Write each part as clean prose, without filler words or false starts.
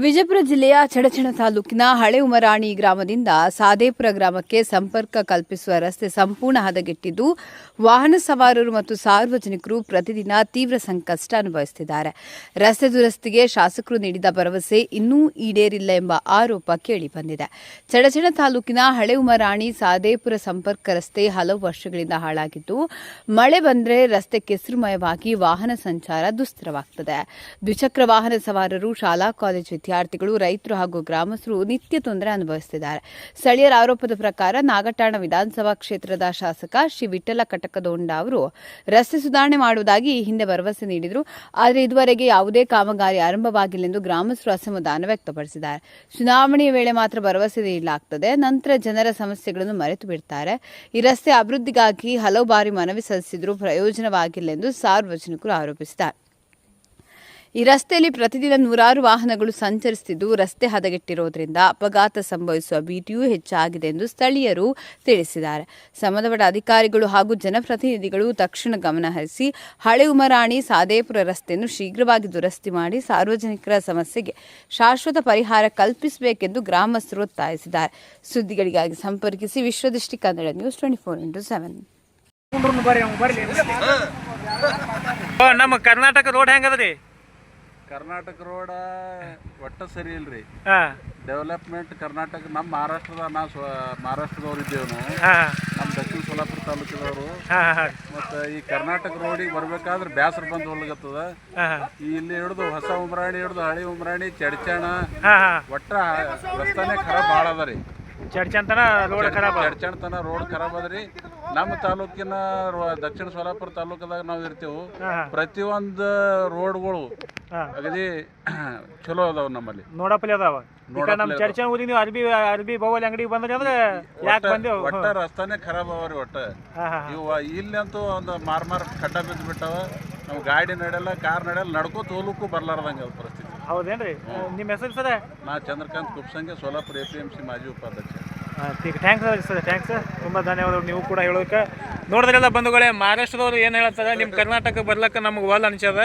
ವಿಜಯಪುರ ಜಿಲ್ಲೆಯ ಚಡಚಣ ತಾಲೂಕಿನ ಹಳೆ ಉಮರಾಣಿ ಗ್ರಾಮದಿಂದ ಸಾದೇಪುರ ಗ್ರಾಮಕ್ಕೆ ಸಂಪರ್ಕ ಕಲ್ಪಿಸುವ ರಸ್ತೆ ಸಂಪೂರ್ಣ ಹದಗೆಟ್ಟಿದ್ದು ವಾಹನ ಸವಾರರು ಮತ್ತು ಸಾರ್ವಜನಿಕರು ಪ್ರತಿದಿನ ತೀವ್ರ ಸಂಕಷ್ಟ ಅನುಭವಿಸುತ್ತಿದ್ದಾರೆ. ರಸ್ತೆ ದುರಸ್ತಿಗೆ ಶಾಸಕರು ನೀಡಿದ ಭರವಸೆ ಇನ್ನೂ ಈಡೇರಿಲ್ಲ ಎಂಬ ಆರೋಪ ಕೇಳಿಬಂದಿದೆ. ಚಡಚಣ ತಾಲೂಕಿನ ಹಳೆ ಉಮರಾಣಿ ಸಾದೇಪುರ ಸಂಪರ್ಕ ರಸ್ತೆ ಹಲವು ವರ್ಷಗಳಿಂದ ಹಾಳಾಗಿದ್ದು ಮಳೆ ಬಂದರೆ ರಸ್ತೆ ಕೆಸರುಮಯವಾಗಿ ವಾಹನ ಸಂಚಾರ ದುಸ್ತರವಾಗುತ್ತದೆ. ದ್ವಿಚಕ್ರ ವಾಹನ ಸವಾರರು, ಶಾಲಾ ಕಾಲೇಜು ವಿದ್ಯಾರ್ಥಿಗಳು, ರೈತರು ಹಾಗೂ ಗ್ರಾಮಸ್ಥರು ನಿತ್ಯ ತೊಂದರೆ ಅನುಭವಿಸುತ್ತಿದ್ದಾರೆ. ಸ್ಥಳೀಯರ ಆರೋಪದ ಪ್ರಕಾರ ನಾಗಠಾಣ ವಿಧಾನಸಭಾ ಕ್ಷೇತ್ರದ ಶಾಸಕ ಶ್ರೀ ವಿಠ್ಠಲ ಕಟಕದೊಂಡ ಅವರು ರಸ್ತೆ ಸುಧಾರಣೆ ಮಾಡುವುದಾಗಿ ಈ ಹಿಂದೆ ಭರವಸೆ ನೀಡಿದರು. ಆದರೆ ಇದುವರೆಗೆ ಯಾವುದೇ ಕಾಮಗಾರಿ ಆರಂಭವಾಗಿಲ್ಲ ಎಂದು ಗ್ರಾಮಸ್ಥರು ಅಸಮಾಧಾನ ವ್ಯಕ್ತಪಡಿಸಿದ್ದಾರೆ. ಚುನಾವಣೆಯ ವೇಳೆ ಮಾತ್ರ ಭರವಸೆ ನೀಡಲಾಗುತ್ತದೆ, ನಂತರ ಜನರ ಸಮಸ್ಯೆಗಳನ್ನು ಮರೆತು ಬಿಡುತ್ತಾರೆ. ಈ ರಸ್ತೆ ಅಭಿವೃದ್ಧಿಗಾಗಿ ಹಲವು ಬಾರಿ ಮನವಿ ಸಲ್ಲಿಸಿದರೂ ಪ್ರಯೋಜನವಾಗಿಲ್ಲ ಎಂದು ಸಾರ್ವಜನಿಕರು ಆರೋಪಿಸಿದ್ದಾರೆ. ಈ ರಸ್ತೆಯಲ್ಲಿ ಪ್ರತಿದಿನ ನೂರಾರು ವಾಹನಗಳು ಸಂಚರಿಸುತ್ತಿದ್ದು ರಸ್ತೆ ಹದಗೆಟ್ಟಿರುವುದರಿಂದ ಅಪಘಾತ ಸಂಭವಿಸುವ ಭೀತಿಯೂ ಹೆಚ್ಚಾಗಿದೆ ಎಂದು ಸ್ಥಳೀಯರು ತಿಳಿಸಿದ್ದಾರೆ. ಸಂಬಂಧಪಟ್ಟ ಅಧಿಕಾರಿಗಳು ಹಾಗೂ ಜನಪ್ರತಿನಿಧಿಗಳು ತಕ್ಷಣ ಗಮನಹರಿಸಿ ಹಳೆ ಉಮರಾಣಿ ಸಾದೇಪುರ ರಸ್ತೆಯನ್ನು ಶೀಘ್ರವಾಗಿ ದುರಸ್ತಿ ಮಾಡಿ ಸಾರ್ವಜನಿಕರ ಸಮಸ್ಯೆಗೆ ಶಾಶ್ವತ ಪರಿಹಾರ ಕಲ್ಪಿಸಬೇಕೆಂದು ಗ್ರಾಮಸ್ಥರು ಒತ್ತಾಯಿಸಿದ್ದಾರೆ. ಸುದ್ದಿಗಳಿಗಾಗಿ ಸಂಪರ್ಕಿಸಿ ವಿಶ್ವದೃಷ್ಟಿ ಕನ್ನಡ ನ್ಯೂಸ್ 24x7. ನಮ್ಮ ಕರ್ನಾಟಕ ರೋಡ್ ಹೆಂಗದ್ರಿ? ಕರ್ನಾಟಕ ರೋಡ ಒಟ್ಟ ಸರಿ ಇಲ್ರಿ. ಡೆವಲಪ್ಮೆಂಟ್ ಕರ್ನಾಟಕ ನಮ್ಮ ಮಹಾರಾಷ್ಟ್ರದವ್ರು ಇದ್ದೇವೆ ನಾವು. ನಮ್ಮ ದಕ್ಷಿಣ ಸೋಲಾಪುರ ತಾಲೂಕಿದವರು. ಮತ್ತು ಈ ಕರ್ನಾಟಕ ರೋಡಿಗೆ ಬರ್ಬೇಕಾದ್ರೆ ಬ್ಯಾಸರ ಬಂದು ಹೋಗ್ಲತ್ತದ. ಇಲ್ಲಿ ಹಿಡಿದು ಹೊಸ ಉಮರಾಣಿ ಹಿಡಿದು ಹಳಿ ಉಮರಾಣಿ ಚಡ್ಚಣ ಒಟ್ಟ ರಸ್ತಾನೆ ಖರಾಬ್ ಭಾಳ ಅದ ರೀ. ಚಡ್ಚಣತನ ರೋಡ್ ಖರಾಬ್ ಅದ ರೀ. ನಮ್ಮ ತಾಲೂಕಿನ ದಕ್ಷಿಣ ಸೋಲಾಪುರ ತಾಲೂಕದಾಗ ನಾವು ಇರ್ತೇವೆ. ಪ್ರತಿಯೊಂದು ರೋಡ್ಗಳು ಅಗದಿ ಚಲೋ ಅದಾವ ನಮ್ಮಲ್ಲಿ, ನೋಡಪ್ಪಲ್ಲಿ ಅದಾವ. ನಮ್ಮ ಚರ್ಚೆ ಊರಿಗೆ ನೀವು ಅರ್ಬಿ ಬೌಲ್ ಅಂಗಡಿಗೆ ಬಂದ್ರಿ ಅಂದ್ರೆ ಯಾಕೆ ಬಂದೇವು? ಒಟ್ಟ ರಸ್ತಾನೆ ಖರಾಬ್ ಅವರಿ. ಒಟ್ಟ ಇವು ಇಲ್ಲಂತೂ ಒಂದು ಮಾರ್ ಖಡ್ಡ ಬಿದ್ದು ಬಿಟ್ಟವ. ನಾವು ಗಾಡಿ ನಡೆಯಲ್ಲ, ಕಾರ್ ನಡೆಯಲ್ಲ, ನಡ್ಕೋತ ಹೋಗ್ಲಿಕ್ಕೂ ಬರ್ಲಾರ್ದಂಗೆ ಅದು ಪರಿಸ್ಥಿತಿ. ಹೌದೇನ್ರಿ? ನಿಮ್ಮ ಹೆಸರು ಸರ್? ನಾ ಚಂದ್ರಕಾಂತ್ ಕುಪ್ಸಂಗೆ, ಸೋಲಾಪುರ APMC ಮಾಜಿ ಉಪಾಧ್ಯಕ್ಷ. Thanks sir, thanks. ತುಂಬ ಧನ್ಯವಾದಗಳು ನೀವು ಕೂಡ ಹೇಳೋಕೆ. ನೋಡಿದ್ರೆಲ್ಲ ಬಂಧುಗಳೇ, ಮಹಾರಾಷ್ಟ್ರದವ್ರು ಏನು ಹೇಳ್ತಾರೆ, ನಿಮ್ಮ ಕರ್ನಾಟಕ ಬರ್ಲಕ್ಕೆ ನಮ್ಗೆ ಒಲ್ ಅನ್ಸದ.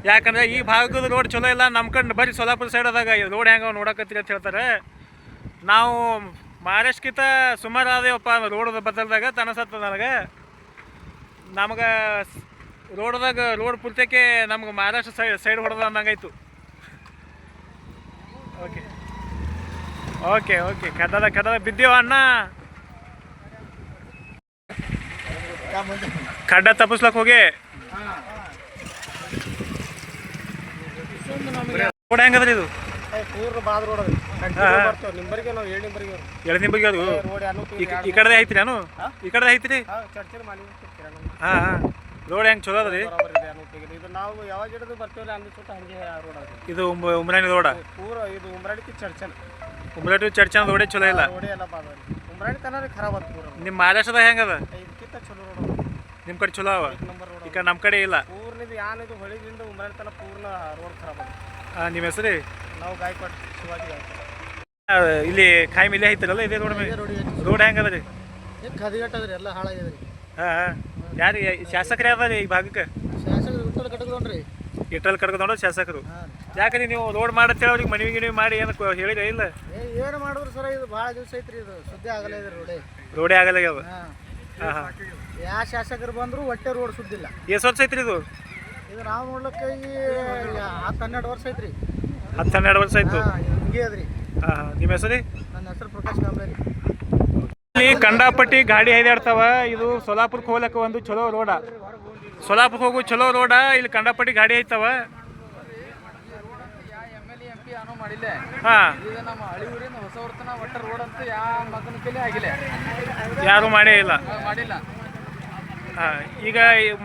ಯಾಕಂದ್ರೆ ಈ ಭಾಗದ ರೋಡ್ ಚಲೋ ಇಲ್ಲ, ನಮ್ಮ ಕಡೆ ಬರೀ ಸೋಲಾಪುರ ಸೈಡದಾಗ ರೋಡ್ ಹೆಂಗೆ ನೋಡಕತ್ತೀರಿ ಅಂತ ಹೇಳ್ತಾರೆ. ನಾವು ಮಹಾರಾಷ್ಟ್ರಕ್ಕಿಂತ ಸುಮಾರು ಆದೇವಪ್ಪ ರೋಡ್ ಬದಲ್ದಾಗ ಅನಿಸತ್ತ ನನಗೆ. ನಮ್ಗೆ ರೋಡ್ ಪೂರ್ತಕ್ಕೆ ನಮ್ಗೆ ಮಹಾರಾಷ್ಟ್ರ ಸೈಡ್ ಹೊಡೆದ ಅನ್ನಂಗಾಯ್ತು. ಓಕೆ ಕದದ ಬಿದ್ದೇವ ಅಣ್ಣ. ಖಡ್ಡ ತಪ್ಪಿಸ್ಲಕ್ ಹೋಗಿ ರೋಡ್ ಹೆಂಗದ್ರಿ ಇದು? ಎಳನಿಂಬರಿಗೆ ಅದು ಈ ಕಡೆ ಐತ್ರಿ? ನಾನು ಈ ಕಡೆ ಐತ್ರಿ. ರೋಡ್ ಹೆಂಗೆ ಚಲೋ ಅದ್ರಿ? ಇದು ಉಮರಾಣಿ ರೋಡ? ಉಮರಾಣಿ ಚರ್ಚನ ರೋಡೇ ಚಲೋ ಇಲ್ಲ. ನಿಮ್ಮ ಮಹಾರಾಷ್ಟ್ರದಾಗ ಹೆಂಗದ? ನಿಮ್ಮ ಕಡೆ ಚಲೋ ಅವ, ಈ ಕಡೆ ನಮ್ಮ ಕಡೆ ಇಲ್ಲ. ನಿಮ್ಮ ಹೆಸರು? ಇಲ್ಲಿ ಕಾಯಿ ಮಿಲ್ಲಿ ಐತಿರಲ್ಲ, ಇದೇ ರೋಡ್ ಮೇಲೆ ರೋಡ್ ಹೆಂಗದ ರೀ? ಯಾರು ಶಾಸಕರು ಯಾವ್ದಾರ ಈ ಭಾಗಕ್ಕೆ? ಇಟ್ಟಲ್ಲಿ ಕಟ್ಕೊಂಡ್ರು ಶಾಸಕರು. ಯಾಕಂದ್ರೆ ನೀವು ರೋಡ್ ಮಾಡತ್ತೇಳಿ ಅವ್ರಿಗೆ ಮನವಿ ಮಾಡಿ ಏನು ಹೇಳಿದ್ರೆ ಇಲ್ಲ? ಏನು ಮಾಡಿದ್ರು ಸರ್, ಇದು ಭಾಳ ದಿವಸ ಐತ್ರಿ, ಇದು ಸುದ್ದಿ ಆಗಲ್ಲ ಇದೆ. ರೋಡೇ ಆಗಲ್ಲ. ಯಾವ ಶಾಸಕರು ಬಂದ್ರು ಒಟ್ಟೆ ರೋಡ್ ಸುದ್ದಿಲ್ಲ. ಎಷ್ಟು ವರ್ಷ ಐತ್ರಿ ಇದು? ಇದು ನಾವು ನೋಡ್ಲಿಕ್ಕೆ ಈ 10-12 ವರ್ಷ ಐತ್ರಿ. 10-12 ವರ್ಷ ಆಯ್ತು. ಹಿಂಗೆ ಅದ್ರಿ. ನಿಮ್ಮ ಹೆಸರು? ನನ್ನ ಹೆಸರು ಪ್ರಕಾಶ್ ಕಾಂಬ್ಳೆ. ಇಲ್ಲಿ ಕಂಡಾಪಟ್ಟಿ ಗಾಡಿ ಹೈದಾಡ್ತಾವ. ಇದು ಸೋಲಾಪುರಕ್ಕೆ ಹೋಗ್ಲಕ್ಕ ಒಂದು ಚಲೋ ರೋಡ, ಸೋಲಾಪುರಕ್ಕೆ ಹೋಗು ಚಲೋ ರೋಡ. ಇಲ್ಲಿ ಕಂಡಾಪಟ್ಟಿ ಗಾಡಿ ಐತಾವ. ಯಾರು ಮಾಡೇ ಇಲ್ಲ. ಈಗ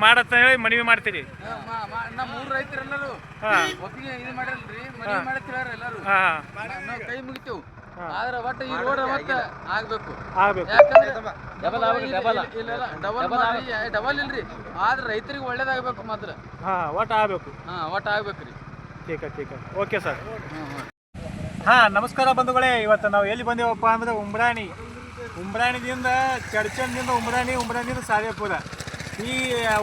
ಮಾಡತ್ತ ಹೇಳಿ ಮನವಿ ಮಾಡ್ತೀರಿ? ಕೈ ಮುಗಿತೇವು, ಆದ್ರೆ ಒಟ್ಟು ಈ ರೋಡ್ ಆಗ್ಬೇಕು. ಡಬಲ್ ಇಲ್ರಿ, ಆದ್ರೆ ರೈತರಿಗೆ ಒಳ್ಳೇದಾಗಬೇಕು ಮಾತ್ರ. ಒಟ್ಟು ಆಗ್ಬೇಕ್ರಿ. ಟೀಕ ಓಕೆ ಸರ್. ನಮಸ್ಕಾರ ಬಂಧುಗಳೇ. ಇವತ್ತು ನಾವು ಎಲ್ಲಿ ಬಂದೇವಪ್ಪ ಅಂದ್ರೆ ಉಮ್ರಾಣಿದಿಂದ ಚಡ್ಚಣದಿಂದ ಉಮ್ರಾಣಿಯಿಂದ ಸಾದೇಪುರ. ಈ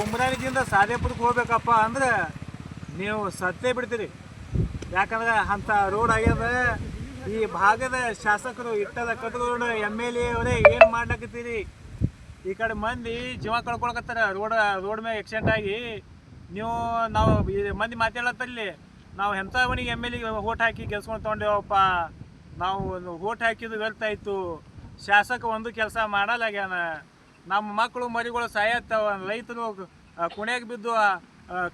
ಉಮ್ರಾಣಿದಿಂದ ಸಾದೇಪುರಕ್ಕೆ ಹೋಗ್ಬೇಕಪ್ಪ ಅಂದ್ರೆ ನೀವು ಸತ್ತೇ ಬಿಡ್ತೀರಿ. ಯಾಕಂದ್ರೆ ಅಂಥ ರೋಡ್ ಆಗ್ಯದ. ಈ ಭಾಗದ ಶಾಸಕರು ಇಟ್ಟದ ಕಟ್ಕೊಂಡು MLA ಅವರೇ ಏನು ಮಾಡ್ಲಕತ್ತೀರಿ? ಈ ಕಡೆ ಮಂದಿ ಜೀವ ಕಳ್ಕೊಳಕತ್ತಾರ ರೋಡ್ ಮೇಲೆ ಆಕ್ಸಿಡೆಂಟ್ ಆಗಿ. ನಾವು ಮಂದಿ ಮಾತಾಡತ್ತಲ್ಲಿ ನಾವು ಎಂಥವನಿಗೆ MLA ಓಟ್ ಹಾಕಿ ಗೆಲ್ಸ್ಕೊಂಡು ತೊಗೊಂಡೇವಪ್ಪ, ನಾವು ಓಟ್ ಹಾಕಿದ್ದು ವ್ಯರ್ಥ ಆಯಿತು, ಶಾಸಕ ಒಂದು ಕೆಲಸ ಮಾಡಲಾಗ್ಯಾನ, ನಮ್ಮ ಮಕ್ಕಳು ಮರಿಗಳು ಸಾಯತ್ತವ, ರೈತರು ಕುಣ್ಯಾಗ ಬಿದ್ದು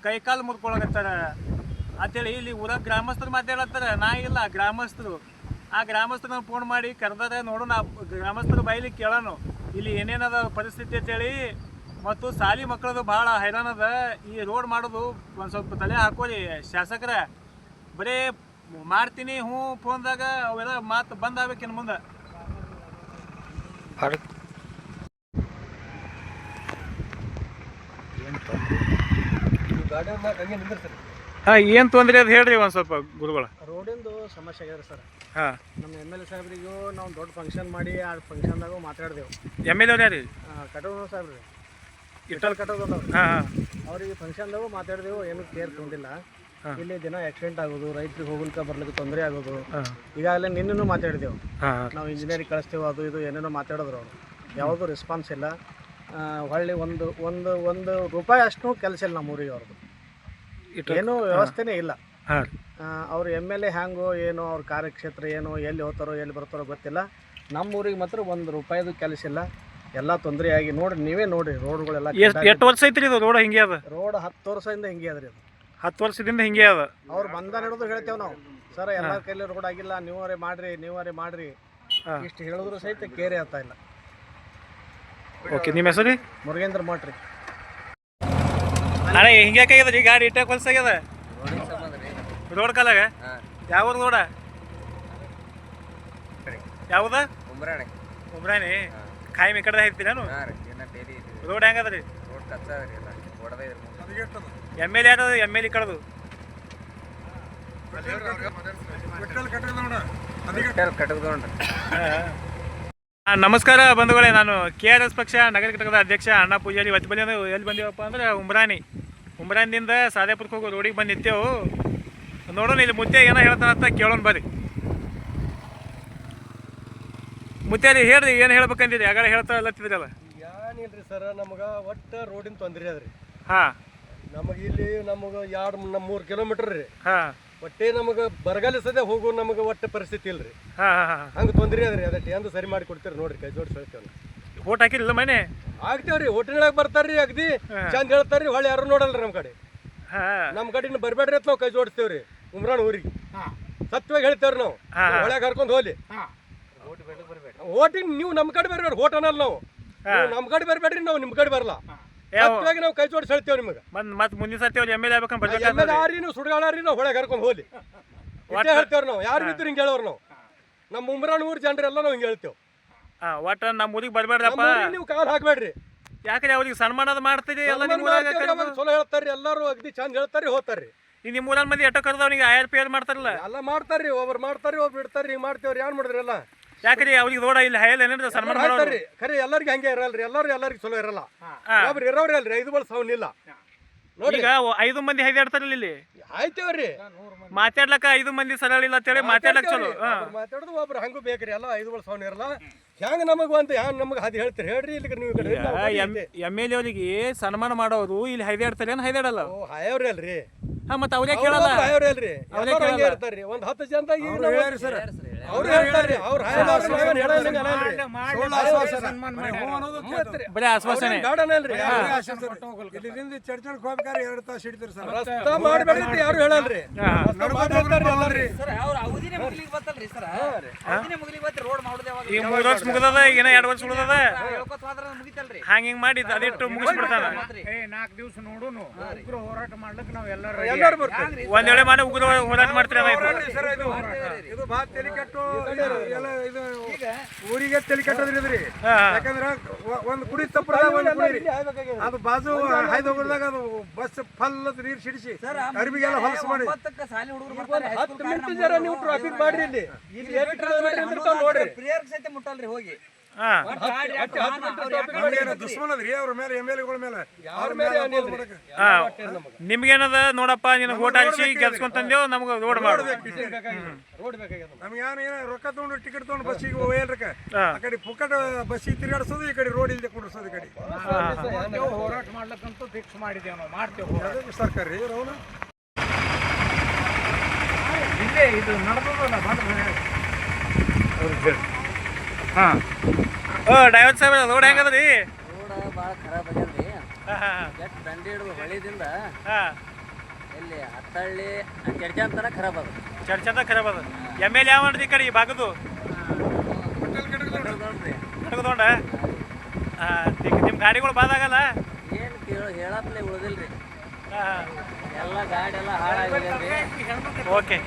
ಕೈಕಾಲು ಮುರ್ಕೊಳಕತ್ತಾರ ಅಂತೇಳಿ ಇಲ್ಲಿ ಊರಾಗ ಗ್ರಾಮಸ್ಥರು ಮಾತಾಡತ್ತಾರ. ನಾ ಇಲ್ಲ, ಗ್ರಾಮಸ್ಥರು. ಆ ಗ್ರಾಮಸ್ಥರನ್ನ ಫೋನ್ ಮಾಡಿ ಕರೆದರೆ ನೋಡೋಣ, ಗ್ರಾಮಸ್ಥರು ಬಾಯಿಲಿ ಕೇಳೋಣ ಇಲ್ಲಿ ಏನೇನದ ಪರಿಸ್ಥಿತಿ ಅಂತೇಳಿ. ಮತ್ತು ಶಾಲಿ ಮಕ್ಕಳದು ಭಾಳ ಹೈರಾಣದ. ಈ ರೋಡ್ ಮಾಡೋದು ಒಂದು ಸ್ವಲ್ಪ ತಲೆ ಹಾಕೋರಿ ಶಾಸಕರ. ಬರೀ ಮಾಡ್ತೀನಿ ಹ್ಞೂ ಫೋನ್ದಾಗ ಅವೆಲ್ಲ ಮಾತು ಬಂದ್ ಆಗ್ಬೇಕಿನ್ನು ಮುಂದೆ. ಹಾಂ, ಏನು ತೊಂದರೆ ಅದು ಹೇಳ್ರಿ ಒಂದು ಸ್ವಲ್ಪ ಗುರುಗಳ. ರೋಡಿಂದು ಸಮಸ್ಯೆ ಆಗ್ಯದ ಸರ್. ಹಾಂ, ನಮ್ಮ MLA ಸಾಹೇಬ್ರಿಗೂ ನಾವು ದೊಡ್ಡ ಫಂಕ್ಷನ್ ಮಾಡಿ ಆ ಫಂಕ್ಷನ್ದಾಗೂ ಮಾತಾಡಿದೆವು. MLA ಅವ್ರು ಯಾರು? ಕಟೋದು ಸಾಹೇಬ್ರಿ, ಇಟ್ಟಲ್ ಕಟೋದು ಹಾಂ ಅವ್ರಿಗೆ ಫಂಕ್ಷನ್ದಾಗೂ ಮಾತಾಡಿದೆವು. ಏನು ಕೇರ್ ತೊಗೊಂಡಿಲ್ಲ. ಇಲ್ಲಿ ದಿನ ಆಕ್ಸಿಡೆಂಟ್ ಆಗೋದು, ರೈತರಿಗೆ ಹೋಗ್ಲಿಕ್ಕೆ ಬರ್ಲಿಕ್ಕೆ ತೊಂದರೆ ಆಗೋದು. ಈಗಾಗಲೇ ನಿನ್ನೆನೂ ಮಾತಾಡಿದೆವು. ನಾವು ಇಂಜಿನಿಯರಿಂಗ್ ಕಳಿಸ್ತೇವೆ, ಅದು ಇದು ಏನೇನೋ ಮಾತಾಡಿದ್ರು ಅವರು. ಯಾವುದೂ ರೆಸ್ಪಾನ್ಸ್ ಇಲ್ಲ. ಹೊಳ್ಳಿ ಒಂದು ಒಂದು ಒಂದು ರೂಪಾಯಿ ಅಷ್ಟು ಕೆಲಸ ಇಲ್ಲ ನಮ್ಮ ಊರಿಗೆ ಅವ್ರದ್ದು. ಏನೂ ವ್ಯವಸ್ಥೆನೇ ಇಲ್ಲ. ಅವ್ರು MLA ಹ್ಯಾಂಗೋ ಏನೋ, ಅವ್ರ ಕಾರ್ಯಕ್ಷೇತ್ರ ಏನೋ, ಎಲ್ಲಿ ಹೋಗ್ತಾರೋ ಎಲ್ಲಿ ಬರ್ತಾರೋ ಗೊತ್ತಿಲ್ಲ. ನಮ್ಮ ಊರಿಗೆ ಮಾತ್ರ ಒಂದು ರೂಪಾಯಿದು ಕೆಲಸ ಇಲ್ಲ. ಎಲ್ಲ ತೊಂದರೆ ಆಗಿ ನೋಡ್ರಿ, ನೀವೇ ನೋಡ್ರಿ ರೋಡ್ಗಳೆಲ್ಲ. ಎಷ್ಟು ವರ್ಷ ಐತ್ರಿ ಇದು ರೋಡ್ ಹಿಂಗೆ ಅದ? ರೋಡ್ 10 ವರ್ಷದಿಂದ ಹಿಂಗೆ ಅದ್ರಿ ಅದು. 10 ವರ್ಷದಿಂದ ಹಿಂಗೆ ಅದ. ಅವ್ರು ಬಂದ ಹಿಡಿದು ಹೇಳ್ತೇವೆ ನಾವು, ಸರ್ ಎಲ್ಲರ ಕೈಲಿ ರೋಡ್ ಆಗಿಲ್ಲ, ನೀವರೇ ಮಾಡ್ರಿ ಇಷ್ಟು ಹೇಳಿದ್ರು ಸಹಿತ ಕೇರೆ ಆಗ್ತಾ ಇಲ್ಲ. ಓಕೆ, ನಿಮ್ಮ ಹೆಸರು? ಮುರುಗೇಂದ್ರ ಮಠ ರೀ. ಅಣ್ಣ ಹಿಂಗ್ಯಾಕಾಗ್ಯದ ಗಾಡಿ ಇಟ್ಟಾಗ ಹೊಲ್ಸಾಗ್ಯದ ರೋಡ್ ಕಾಲಾಗ? ಯಾವ ರೋಡ? ಯಾವ್ದ? ಉಮ್ರಾಣಿ. ಕಾಯಂ ಈ ಕಡೆ ಐತಿ ನಾನು. ರೋಡ್ ಹೆಂಗದ್ರಿ? MLA ಯಾರದ? MLA ಕಡದು ನಮಸ್ಕಾರ ಬಂಧುಗಳೇ. ನಾನು KRS ಪಕ್ಷ ನಗರ ಘಟಕದ ಅಧ್ಯಕ್ಷ ಅಣ್ಣ ಪೂಜಾರಿ. ಇವತ್ತು ಎಲ್ಲಿ ಬಂದೀವಪ್ಪ ಅಂದ್ರೆ ಉಮ್ರಾನಿಂದ ಸಾದೇಪುರಕ್ಕೆ ಹೋಗೋ ರೋಡಿಗೆ ಬಂದು ನಿಂತೇವು. ನೋಡೋಣ ಇಲ್ಲಿ ಮುತ್ತೆ ಏನೋ ಹೇಳ್ತಾನಂತ ಕೇಳೋಣ ಬರ್ರಿ. ಮುತ್ತೇರಿ ಹೇಳ್ರಿ, ಏನು ಹೇಳ್ಬೇಕಂದಿರಿ? ಆಗ ಹೇಳ್ತಾ ಇಲ್ಲತ್ತಿದ್ರಲ್ಲ. ಏನಿಲ್ರಿ ಸರ್, ನಮ್ಗೆ ಒಟ್ಟು ರೋಡಿನ ತೊಂದರೆ ಅದ್ರಿ. ಹಾಂ, ನಮಗೆ ಇಲ್ಲಿ ನಮಗೆ 2-3 ಕಿಲೋಮೀಟರ್ ರೀ. ಹಾಂ, ಒಟ್ಟೆ ನಮಗೆ ಬರಗಾಲ ಸದ್ಯ ಹೋಗೋ ನಮಗೆ ಒಟ್ಟು ಪರಿಸ್ಥಿತಿ ಇಲ್ರಿ. ಹಂಗೆ ತೊಂದರೆ ಅದ್ರಿ. ಅದಕ್ಕೆ ಎಂದು ಸರಿ ಮಾಡಿ ಕೊಡ್ತೀರಿ ನೋಡ್ರಿ, ಕೈ ಜೋಡಿಸಿ ಹೇಳ್ತೇವೆ. ಓಟ್ ಹಾಕಿರಲಿಲ್ಲ ಮನೆ? ಆಗ್ತೇವ್ರಿ, ಹೋಟೆಲ್ನಾಗ ಬರ್ತಾರ್ರಿ, ಅಗದಿ ಚಂದ ಹೇಳ್ತಾರ್ರಿ. ಹೊಳ್ಳಿ ಯಾರು ನೋಡಲ್ರಿ ನಮ್ಮ ಕಡೆ. ನಮ್ಮ ಕಡೆ ಬರ್ಬೇಡ್ರಿ ಅಂತ ನಾವು ಕೈ ಜೋಡಿಸ್ತೇವ್ರಿ. ಉಮ್ರಾನ್ ಊರಿಗೆ ಸತ್ಯವಾಗಿ ಹೇಳ್ತೇವ್ರಿ ನಾವು. ಹೊಳ್ಯಾಗ ಕರ್ಕೊಂಡು ಹೋಗ್ಲಿ. ಓಟಿಂಗ್ ನೀವು ನಮ್ಮ ಕಡೆ ಬರ್ಬೇಡ್ರಿ, ಓಟ್ ಅನ್ನಲ್ಲ ನಾವು. ನಮ್ಮ ಕಡೆ ಬರ್ಬೇಡ್ರಿ, ನಾವು ನಿಮ್ಮ ಕಡೆ ಬರಲ್ಲ. ಸತ್ಯವಾಗಿ ನಾವು ಕೈ ಜೋಡಿಸಿ ಹೇಳ್ತೇವೆ ನಿಮಗೆ. ಮತ್ತೆ ಮುಂದಿನ ಸರ್ತಿ ಅವ್ರು MLA ಆಗ್ಬೇಕಂತ ಯಾರಿ ನೀವು ಸುಡ್ಗಾಳ್ರಿ, ನಾವು ಹೊಳೆ ಕರ್ಕೊಂಡು ಹೋಗ್ಲಿ ಹೇಳ್ತೇವ್ರಿ. ನಾವು ಯಾರು ಬಿದ್ದು ಹಿಂಗೆ ಹೇಳೋರು ನಾವು. ನಮ್ಮ ಉಮ್ರಾನ್ ಊರ್ ಜನರೆಲ್ಲ ನಾವು ಹಿಂಗೆ ಹೇಳ್ತೇವೆ. ಒಟ್ಟು ನಮ್ಮ ಊರಿಗೆ ಬರ್ಬೇಡ್ರಪ್ಪ, ನೀವು ಕಾಲ್ ಹಾಕ್ಬೇಡ್ರಿ. ಯಾಕಂದ್ರೆ ಅವ್ರಿಗೆ ಸನ್ಮಾನದ ಮಾಡ್ತೀರಿ ಎಲ್ಲ. ಚಲೋ ಹೇಳ್ತಾರ್ರಿ, ಎಲ್ಲಾರು ಅಗ್ದಿ ಚಂದ ಹೇಳ್ತಾರ್ರಿ, ಹೋಗ್ತಾರ್ರಿ. ಈಗ ನಿಮ್ಮ ಊರಲ್ಲಿ ಮಂದಿ ಎಷ್ಟೋ ಕರೆದ ಅವ್ನಿಗೆ IRPL ಮಾಡ್ತಾರಲ್ಲ. ಎಲ್ಲ ಮಾಡ್ತಾರ್ರಿ, ಒಬ್ರು ಮಾಡ್ತಾರ್ರಿ, ಒಬ್ರು ಬಿಡ್ತಾರ್ರಿ. ಹಿಂಗೆ ಮಾಡ್ತೇವ್ರಿ, ಏನ್ ಮಾಡಿದ್ರಿ ಎಲ್ಲ. ಯಾಕ್ರಿ ಅವ್ರಿಗೆ ರೋಡ ಇಲ್ಲಿ ಹೈಲ್ ಏನೇನ್ರಿ ಸನ್ಮಾನ ಮಾಡ್ತಾರ್ರಿ. ಖರೆ ಎಲ್ಲರಿಗೆ ಹಂಗೆ ಇರಲ್ರಿ, ಎಲ್ಲರಿಗೆ ಚಲೋ ಇರಲ್ಲ. ಒಬ್ರು ಇರೋರಿ ಅಲ್ರಿ, 5 ಬಳ ಸೌನಿಲ್ಲ. ಈಗ 5 ಮಂದಿ ಹೈದಾಡ್ತಾರಲ್ಲ ಇಲ್ಲಿ. ಆಯ್ತೇವ್ರಿ, ಮಾತಾಡ್ಲಕ್ಕ 5 ಮಂದಿ ಸರಳ ಇಲ್ಲ ಅಂತೇಳಿ ಮಾತಾಡ್ಲಕ್ ಚಲೋ ಮಾತಾಡೋದು. ಒಬ್ರು ಹಂಗೂ ಬೇಕ್ರಿ, ಎಲ್ಲ 5 ಬಳ ಸೌನ್ ಇರಲ್ಲ. ಹೆಂಗ ನಮಗ ಅಂತ ಹ್ಯಾಂಗ ನಮಗೆ ಅದು ಹೇಳ್ತೀರಿ ಹೇಳ್ರಿ. ಇಲ್ಲಿ ನೀವು MLA ಅವರಿಗೆ ಸನ್ಮಾನ ಮಾಡೋರು ಇಲ್ಲಿ ಹೈದಾಡ್ತಾರೆ ಏನು ಹೈದಾಡಲ್ಲ? ಹಾಯವ್ರಿ ಅಲ್ರಿ. ಮತ್ತೆ ಅವ್ರೇ ಕೇಳಲ್ಲ. ಹಾಯವ್ರಿ ಅಲ್ರಿ, ಹಂಗೆ ಇರ್ತಾರ್ರಿ. ಒಂದು 10 ಜನದಾಗ ಅವ್ರು ಹೇಳ್ತಾರ್ರಿ. ಅವ್ರು ಬರೀ ಆಶ್ವಾಸನೆ ಬೇಡನಲ್ರಿ. ರಸ್ತಾ ಮಾಡ್ಬೇಡ್ರಿ ಯಾರು ಹೇಳಲ್ರಿ. ಈಗ 3 ವರ್ಷ ಮುಗಿದದ, ಈಗ 2 ವರ್ಷ ಉಳಿದದ. ಹಂಗಿಂಗ್ ಮಾಡಿ ಅದಿಟ್ಟು ಮುಗಿಸ್ಬಿಡ್ತಾನ. 4 ದಿವಸ ನೋಡುನು ಉಗ್ರ ಹೋರಾಟ ಮಾಡ್ಲಿಕ್ಕೆ ನಾವು ಎಲ್ಲರೂ ಬರ್ತೀವಿ. ಒಂದ್ ವೇಳೆ ಮಾಡಿ ಉಗ್ರ ಹೋರಾಟ ಮಾಡ್ತೀರಿ. ಇದು ಭಾಳ ತಲೆ ಕೆಟ್ಟು ಇದು ಊರಿಗೆ ತಲೆ ಕೆಟ್ಟದ್ರಿ ಇದ್ರಿ. ಯಾಕಂದ್ರ ಒಂದ್ ಕುಡಿ ತಪ್ಪರ ಅದು ಬಾಜು ಹಾಯ್ದು ಹೋಗೋದಾಗ ಅದು ಬಸ್ ಫಲ್ಲದ ನೀರು ಸಿಡಿಸಿ ಅರ್ಬಿಗೆಲ್ಲ ಹೊಲಸು ಮಾಡಿ 10 ಮಿನಿಟ್ ಜರ ನೀವು ಟ್ರಾಫಿಕ್ ಮಾಡ್ರಿ. ಇಲ್ಲಿ ನೋಡ್ರಿ ಮುಟ್ಟಲ್ರಿ ಹೋಗಿ ನಮ್ಗೇನು ದುಶ್ಮನ್ ಅದ್ರಿ ಅವ್ರ ಮೇಲೆ MLA ಮೇಲೆ ಅವ್ರ ಮೇಲೆ ನಿಮ್ಗೇನದ ನೋಡಪ್ಪ ನಿನಗೆ ಓಟ್ ಹಾಕಿಸಿ ಗೆಲ್ಸ್ಕೊಂತಂದೇವು ನಮ್ಗೆ ರೋಡ್ ಮಾಡು ನಮ್ಗೆ ಏನ ರೊಕ್ಕ ತಗೊಂಡು ಟಿಕೆಟ್ ತಗೊಂಡು ಬಸ್ಸಿಗೆ ಹೋಗ್ಯಾರಕ್ಕ ಆ ಕಡೆ ಪುಕ್ಕಟ ಬಸ್ಸಿಗೆ ತಿರುಗಾಡಿಸೋದು ಈ ಕಡೆ ರೋಡ್ ಇಲ್ಲದೆ ಕುಂಡ್ರಿಸೋದು ಈ ಕಡೆ ಹೋರಾಟ ಮಾಡ್ಲಕ್ಕಂತೂ ಫಿಕ್ಸ್ ಮಾಡಿದ್ದೇವೆ ನಾವು ಮಾಡ್ತೇವೆ ಸರ್ಕಾರ ರೀ ರೌನ ಇಲ್ಲೇ ಇದು ನಡೆದಲ್ಲ ಬಂದ್ರೆ ಡ್ರೈವರ್ ಸಾಹೇಬ್ ರೋಡ್ ಹೆಂಗದ್ರಿ ರೋಡ್ ಭಾಳ ಖರಾಬ್ ಆಗ್ಯದ್ರಿ ಎಷ್ಟು ದಂಡಿ ಹಿಡಿದು ಹೊಳಿದಿಂದ ಎಲ್ಲಿ ಹತ್ತಳ್ಳಿ ಕೆಡ್ಜಾಂತರ ಖರಾಬ್ ಅದ ಚರ್ಚಂದ ಖರಾಬ್ ಅದ MLA ಯಾವ ಮಾಡ್ರಿ ಈ ಕಡೆ ಈ ಭಾಗದ್ದು ಕಟ್ಕೊಂಡ ನಿಮ್ಮ ಗಾಡಿಗಳು ಬಾದಾಗಲ್ಲ ಏನು ಹೇಳಪ್ಲೆ ಉಳಿದಿಲ್ರಿ ಎಲ್ಲ ಗಾಡಿ ಎಲ್ಲ ಹಾಳಾಗ್ಯದ್ರಿ ಓಕೆ